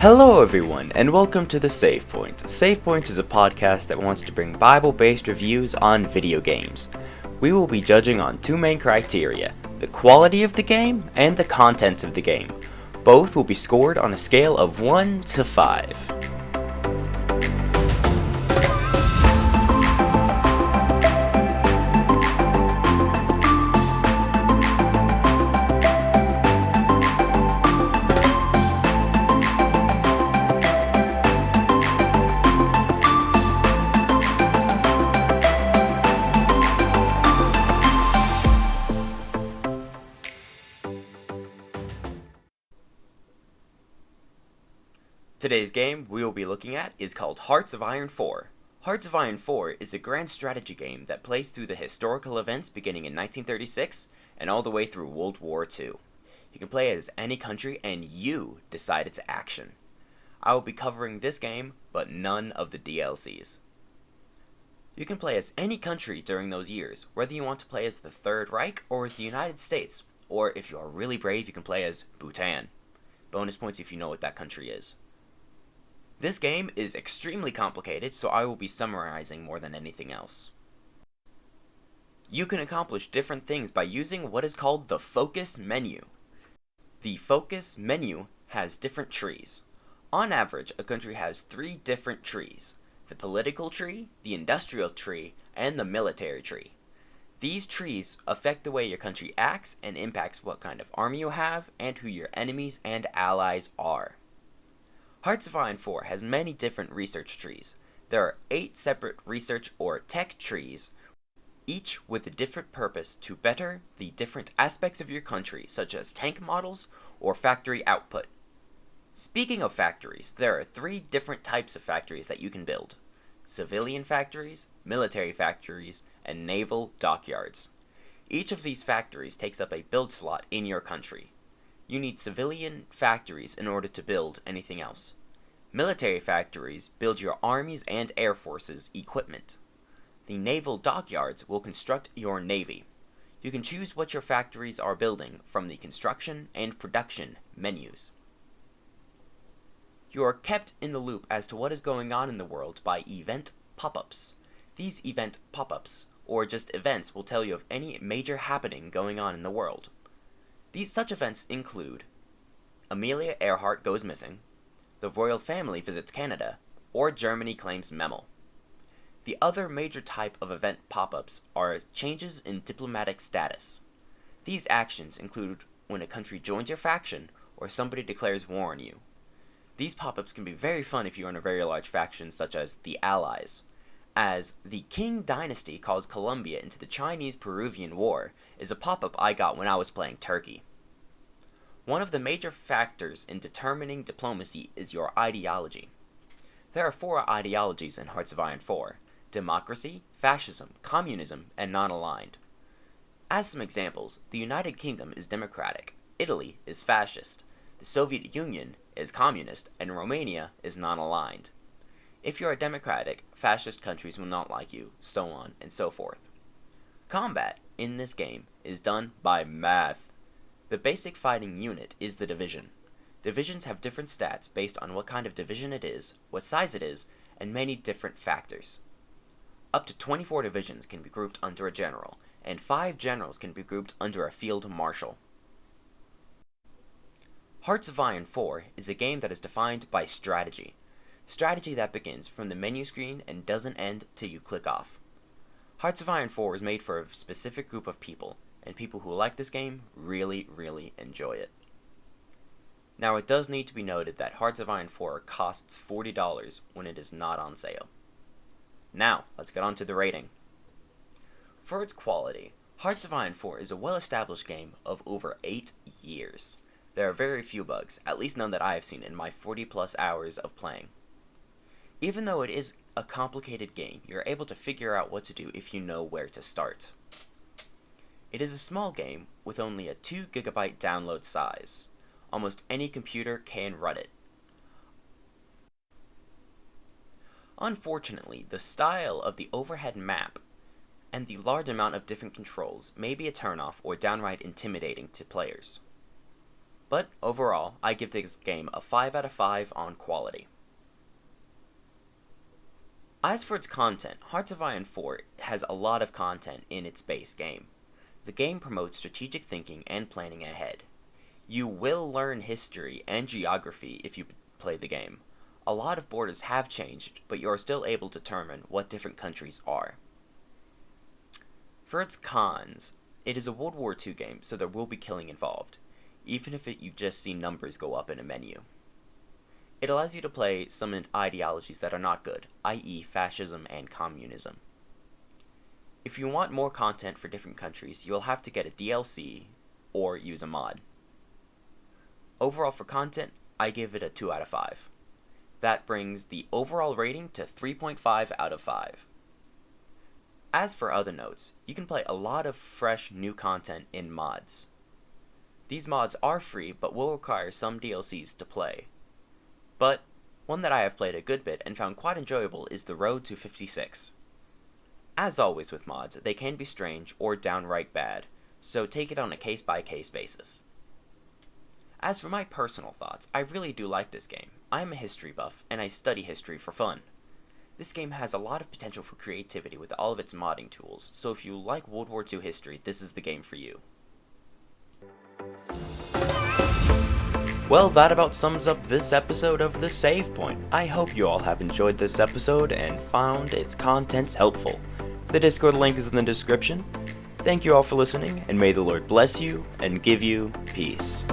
Hello everyone, and welcome to The Save Point. Save Point is a podcast that wants to bring Bible-based reviews on video games. We will be judging on two main criteria, the quality of the game and the content of the game. Both will be scored on a scale of 1 to 5. Today's game we will be looking at is called Hearts of Iron IV. Hearts of Iron IV is a grand strategy game that plays through the historical events beginning in 1936 and all the way through World War II. You can play as any country and you decide its action. I will be covering this game, but none of the DLCs. You can play as any country during those years, whether you want to play as the Third Reich or as the United States, or if you are really brave you can play as Bhutan. Bonus points if you know what that country is. This game is extremely complicated, so I will be summarizing more than anything else. You can accomplish different things by using what is called the focus menu. The focus menu has different trees. On average, a country has 3 different trees: the political tree, the industrial tree, and the military tree. These trees affect the way your country acts and impacts what kind of army you have and who your enemies and allies are. Hearts of Iron IV has many different research trees. There are 8 separate research or tech trees, each with a different purpose to better the different aspects of your country, such as tank models or factory output. Speaking of factories, there are 3 different types of factories that you can build: civilian factories, military factories, and naval dockyards. Each of these factories takes up a build slot in your country. You need civilian factories in order to build anything else. Military factories build your armies and air forces equipment. The naval dockyards will construct your navy. You can choose what your factories are building from the construction and production menus. You are kept in the loop as to what is going on in the world by event pop-ups. These event pop-ups, or just events, will tell you of any major happening going on in the world. Such events include Amelia Earhart goes missing, the royal family visits Canada, or Germany claims Memel. The other major type of event pop-ups are changes in diplomatic status. These actions include when a country joins your faction or somebody declares war on you. These pop-ups can be very fun if you are in a very large faction such as the Allies, as the Qing dynasty calls Colombia into the Chinese-Peruvian War is a pop-up I got when I was playing Turkey. One of the major factors in determining diplomacy is your ideology. There are 4 ideologies in Hearts of Iron IV: democracy, fascism, communism, and non-aligned. As some examples, the United Kingdom is democratic, Italy is fascist, the Soviet Union is communist, and Romania is non-aligned. If you are democratic, fascist countries will not like you, so on and so forth. Combat in this game is done by math. The basic fighting unit is the division. Divisions have different stats based on what kind of division it is, what size it is, and many different factors. Up to 24 divisions can be grouped under a general, and 5 generals can be grouped under a field marshal. Hearts of Iron IV is a game that is defined by strategy. Strategy that begins from the menu screen and doesn't end till you click off. Hearts of Iron IV is made for a specific group of people, and people who like this game really enjoy it. Now it does need to be noted that Hearts of Iron IV costs $40 when it is not on sale. Now, let's get on to the rating. For its quality, Hearts of Iron IV is a well-established game of over 8 years. There are very few bugs, at least none that I have seen in my 40+ hours of playing. Even though it is a complicated game, you're able to figure out what to do if you know where to start. It is a small game with only a 2 GB download size. Almost any computer can run it. Unfortunately, the style of the overhead map and the large amount of different controls may be a turnoff or downright intimidating to players. But overall, I give this game a 5 out of 5 on quality. As for its content, Hearts of Iron 4 has a lot of content in its base game. The game promotes strategic thinking and planning ahead. You will learn history and geography if you play the game. A lot of borders have changed, but you are still able to determine what different countries are. For its cons, it is a World War II game, so there will be killing involved, even if you just see numbers go up in a menu. It allows you to play some ideologies that are not good, i.e. fascism and communism. If you want more content for different countries, you will have to get a DLC or use a mod. Overall for content, I give it a 2 out of 5. That brings the overall rating to 3.5 out of 5. As for other notes, you can play a lot of fresh new content in mods. These mods are free but will require some DLCs to play. But one that I have played a good bit and found quite enjoyable is the Road to 56. As always with mods, they can be strange or downright bad, so take it on a case-by-case basis. As for my personal thoughts, I really do like this game. I am a history buff, and I study history for fun. This game has a lot of potential for creativity with all of its modding tools, so if you like World War II history, this is the game for you. Well, that about sums up this episode of The Save Point. I hope you all have enjoyed this episode and found its contents helpful. The Discord link is in the description. Thank you all for listening, and may the Lord bless you and give you peace.